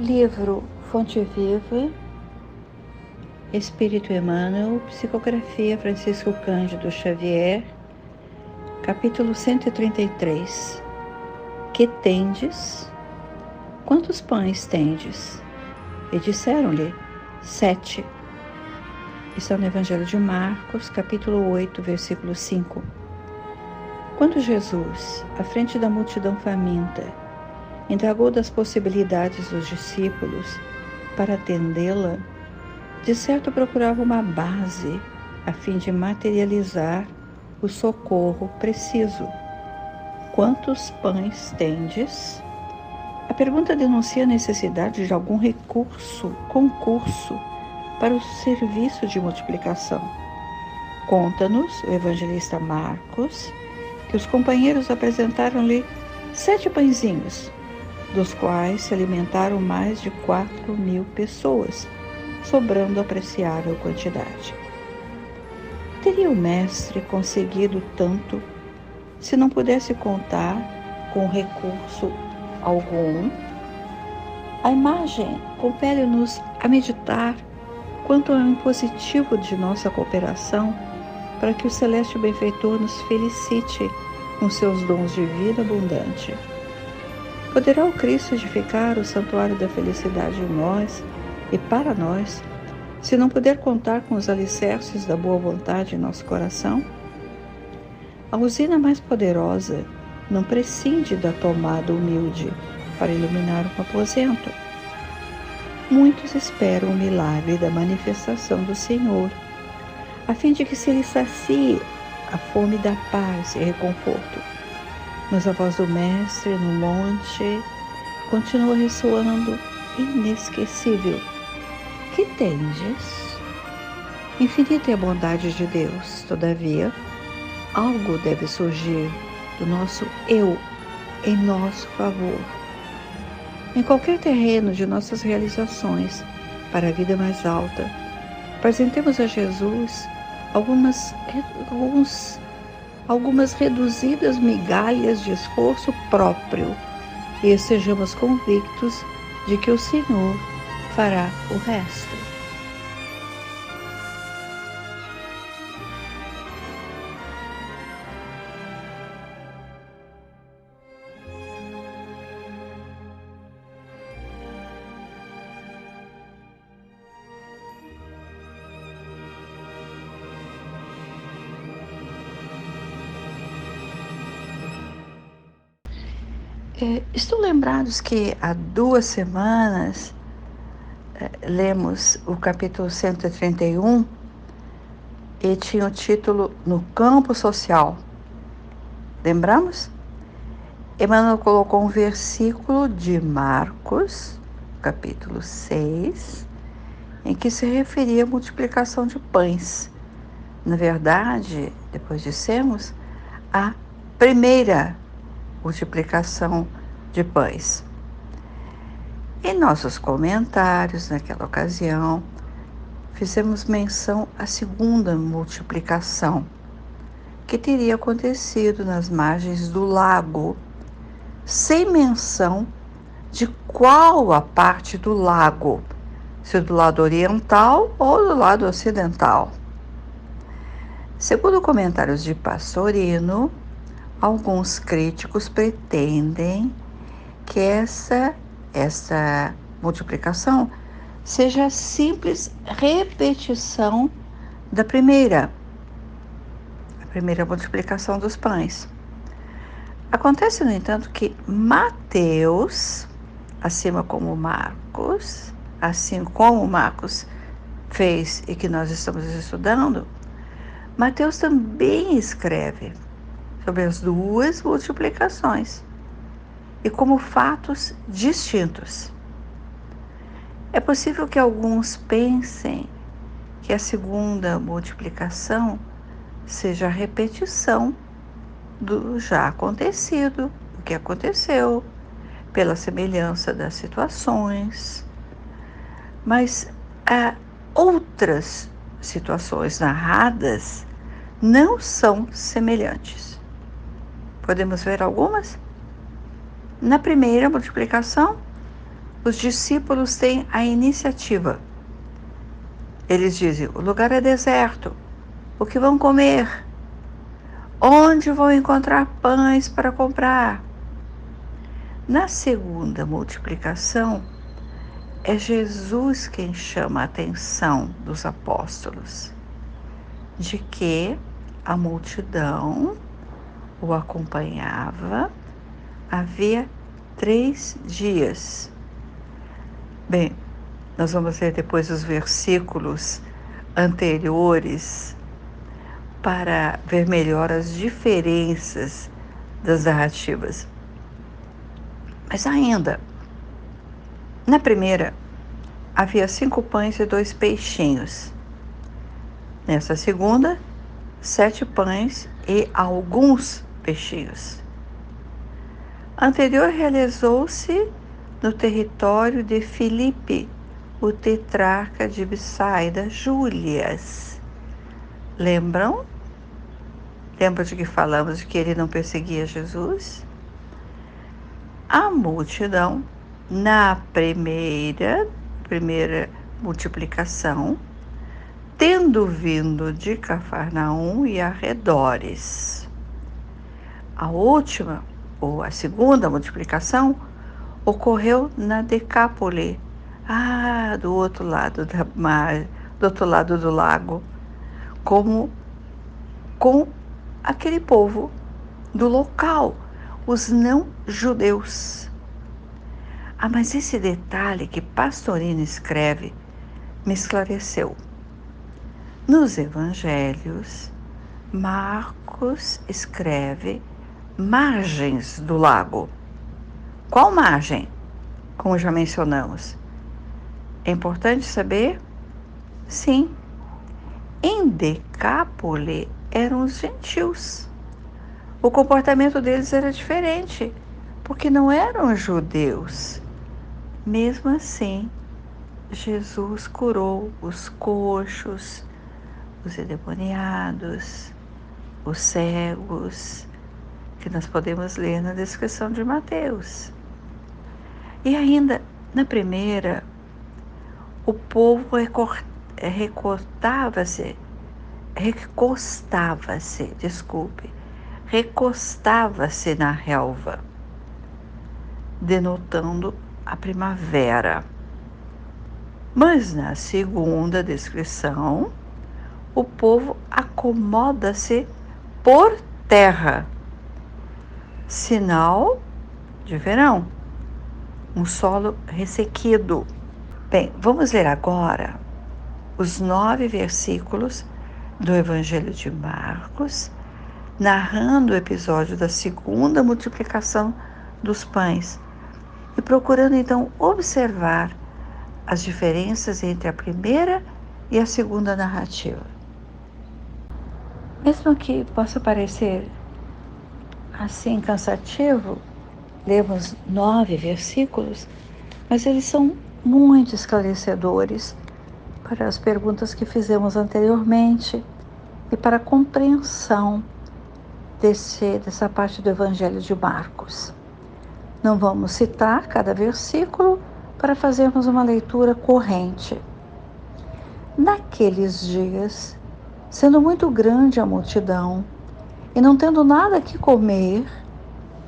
Livro Fonte Viva, Espírito Emmanuel, Psicografia Francisco Cândido Xavier, capítulo 133. Que tendes? Quantos pães tendes? E disseram-lhe, 7. Está no Evangelho de Marcos, capítulo 8, versículo 5. Quando Jesus, à frente da multidão faminta, indagou das possibilidades dos discípulos para atendê-la, de certo procurava uma base a fim de materializar o socorro preciso. Quantos pães tendes? A pergunta denuncia a necessidade de algum concurso para o serviço de multiplicação. Conta-nos o evangelista Marcos que os companheiros apresentaram-lhe 7 pãezinhos, dos quais se alimentaram mais de 4.000 pessoas, sobrando apreciável quantidade. Teria o mestre conseguido tanto se não pudesse contar com recurso algum? A imagem compele-nos a meditar quanto ao impositivo de nossa cooperação para que o celeste benfeitor nos felicite com seus dons de vida abundante. Poderá o Cristo edificar o santuário da felicidade em nós e para nós, se não puder contar com os alicerces da boa vontade em nosso coração? A usina mais poderosa não prescinde da tomada humilde para iluminar um aposento. Muitos esperam o milagre da manifestação do Senhor, a fim de que se lhe sacie a fome da paz e reconforto. Mas a voz do Mestre no monte continua ressoando inesquecível. Que tendes? Infinita é a bondade de Deus, todavia, algo deve surgir do nosso eu em nosso favor. Em qualquer terreno de nossas realizações para a vida mais alta, apresentemos a Jesus algumas reduzidas migalhas de esforço próprio e estejamos convictos de que o Senhor fará o resto. Estão lembrados que há 2 semanas lemos o capítulo 131 e tinha o título No Campo Social. Lembramos? Emmanuel colocou um versículo de Marcos, capítulo 6, em que se referia à multiplicação de pães. Na verdade, depois dissemos, a primeira multiplicação de pães. Em nossos comentários, naquela ocasião, fizemos menção à segunda multiplicação, que teria acontecido nas margens do lago, sem menção de qual a parte do lago, se do lado oriental ou do lado ocidental. Segundo comentários de Pastorino, alguns críticos pretendem que essa multiplicação seja a simples repetição da primeira multiplicação dos pães. Acontece, no entanto, que Mateus, assim como Marcos fez e que nós estamos estudando, Mateus também escreve sobre as 2 multiplicações e como fatos distintos. É possível que alguns pensem que a segunda multiplicação seja a repetição do já acontecido, o que aconteceu, pela semelhança das situações. Mas há outras situações narradas não são semelhantes. Podemos ver algumas? Na primeira multiplicação, os discípulos têm a iniciativa. Eles dizem: o lugar é deserto, o que vão comer? Onde vão encontrar pães para comprar? Na segunda multiplicação, é Jesus quem chama a atenção dos apóstolos de que a multidão o acompanhava havia 3 dias. Bem, nós vamos ler depois os versículos anteriores para ver melhor as diferenças das narrativas. Mas ainda, na primeira, havia 5 pães e 2 peixinhos. Nessa segunda, 7 pães e alguns peixinhos. A anterior realizou-se no território de Filipe, o tetrarca de Betsaida, Júlias. Lembram? Lembram de que falamos de que ele não perseguia Jesus? A multidão, na primeira multiplicação, tendo vindo de Cafarnaum e arredores. A última, ou a segunda multiplicação, ocorreu na Decápole, do outro lado da mar, do outro lado do lago, com aquele povo do local, os não-judeus. Mas esse detalhe que Pastorino escreve me esclareceu. Nos evangelhos, Marcos escreve margens do lago. Qual margem? Como já mencionamos. É importante saber? Sim. Em Decápole eram os gentios. O comportamento deles era diferente, porque não eram judeus. Mesmo assim, Jesus curou os coxos, os endemoniados, os cegos, que nós podemos ler na descrição de Mateus. E ainda, na primeira, o povo recostava-se na relva, denotando a primavera. Mas na segunda descrição, o povo acomoda-se por terra, sinal de verão, um solo ressequido. Bem, vamos ler agora os 9 versículos do Evangelho de Marcos, narrando o episódio da segunda multiplicação dos pães e procurando então observar as diferenças entre a primeira e a segunda narrativa. Mesmo que possa parecer assim cansativo, lemos 9 versículos, mas eles são muito esclarecedores para as perguntas que fizemos anteriormente e para a compreensão dessa parte do Evangelho de Marcos. Não vamos citar cada versículo para fazermos uma leitura corrente. Naqueles dias, sendo muito grande a multidão e não tendo nada que comer,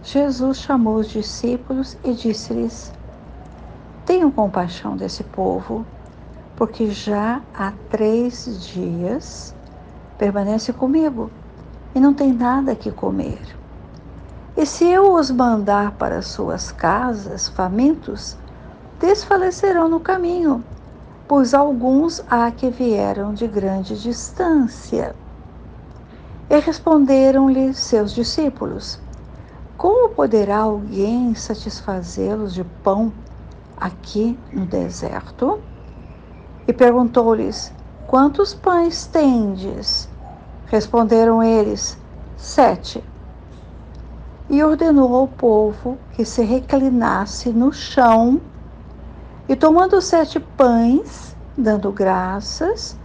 Jesus chamou os discípulos e disse-lhes: tenham compaixão desse povo, porque já há 3 dias permanece comigo e não tem nada que comer. E se eu os mandar para suas casas famintos, desfalecerão no caminho, pois alguns há que vieram de grande distância. E responderam-lhe seus discípulos: como poderá alguém satisfazê-los de pão aqui no deserto? E perguntou-lhes: quantos pães tendes? Responderam eles: 7. E ordenou ao povo que se reclinasse no chão, e tomando 7 pães, dando graças,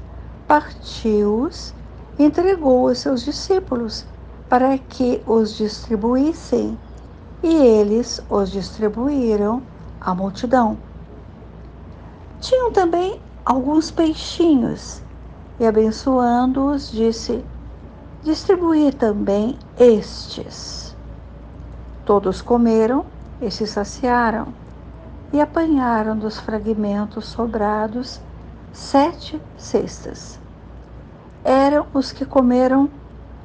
partiu-os e entregou aos seus discípulos, para que os distribuíssem. E eles os distribuíram à multidão. Tinham também alguns peixinhos, e abençoando-os, disse: distribuí também estes. Todos comeram e se saciaram, e apanharam dos fragmentos sobrados 7 cestas. Eram os que comeram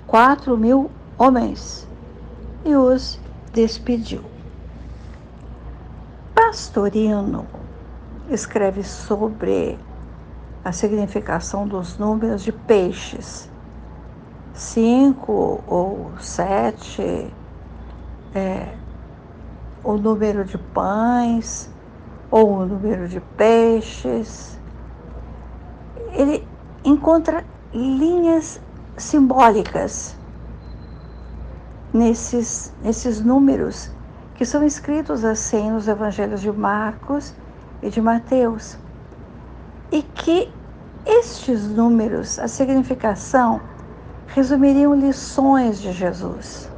4.000 homens, e os despediu. Pastorino escreve sobre a significação dos números de peixes. 5 ou 7, o número de pães ou o número de peixes. Ele encontra linhas simbólicas nesses números que são escritos assim nos evangelhos de Marcos e de Mateus. E que estes números, a significação, resumiriam lições de Jesus.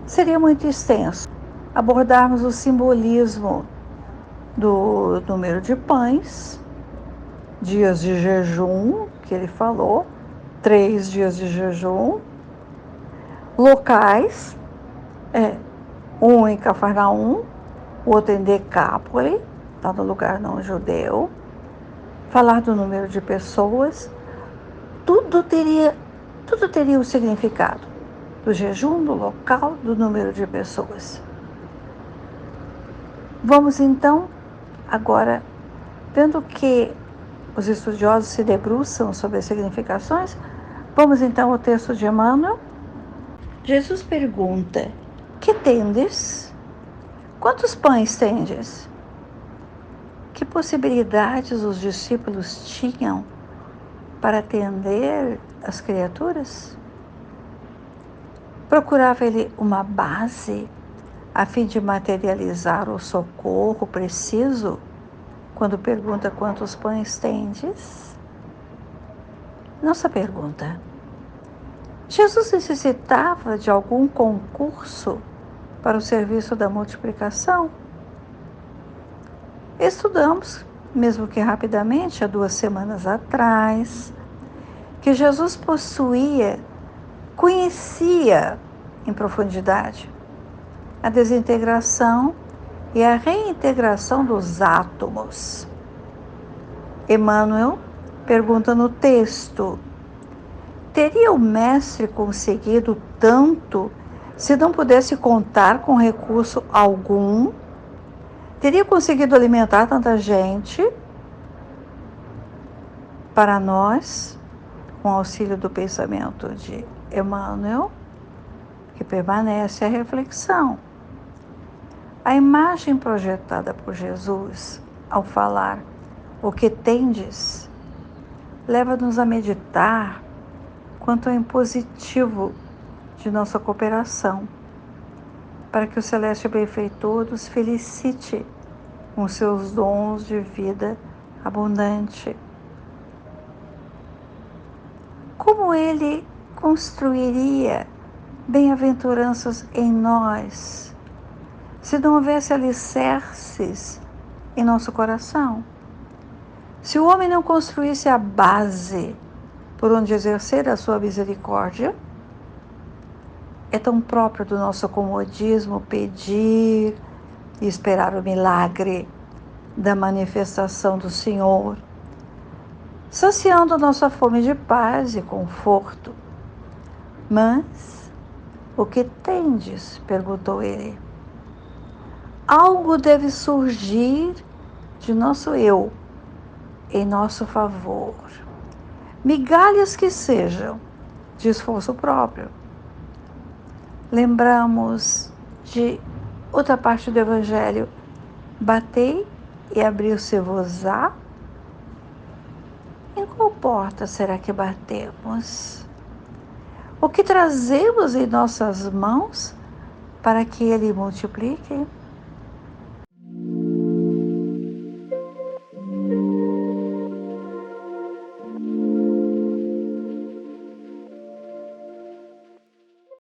Seria muito extenso abordarmos o simbolismo do número de pães, dias de jejum, que ele falou, 3 dias de jejum, locais, um em Cafarnaum, o outro em Decápole, está no lugar não judeu, falar do número de pessoas, tudo teria o significado do jejum, do local, do número de pessoas. Vamos então, agora, vendo que os estudiosos se debruçam sobre as significações, vamos então ao texto de Emmanuel. Jesus pergunta: que tendes? Quantos pães tendes? Que possibilidades os discípulos tinham para atender as criaturas? Procurava ele uma base a fim de materializar o socorro preciso quando pergunta quantos pães tendes? Nossa pergunta: Jesus necessitava de algum concurso para o serviço da multiplicação? Estudamos, mesmo que rapidamente, há 2 semanas atrás, que Jesus conhecia em profundidade a desintegração e a reintegração dos átomos. Emmanuel pergunta no texto: teria o mestre conseguido tanto se não pudesse contar com recurso algum? Teria conseguido alimentar tanta gente? Para nós, com auxílio do pensamento de Emmanuel, que permanece a reflexão, a imagem projetada por Jesus ao falar o que tendes leva-nos a meditar quanto ao impositivo de nossa cooperação, para que o celeste benfeitor nos felicite com seus dons de vida abundante. Como ele construiria bem-aventuranças em nós, se não houvesse alicerces em nosso coração? Se o homem não construísse a base por onde exercer a sua misericórdia, é tão próprio do nosso comodismo pedir e esperar o milagre da manifestação do Senhor, saciando nossa fome de paz e conforto. Mas, o que tendes? Perguntou ele. Algo deve surgir de nosso eu em nosso favor. Migalhas que sejam, de esforço próprio. Lembramos de outra parte do Evangelho: batei e abriu-se-vos-á. Em qual porta será que batemos? O que trazemos em nossas mãos para que ele multiplique?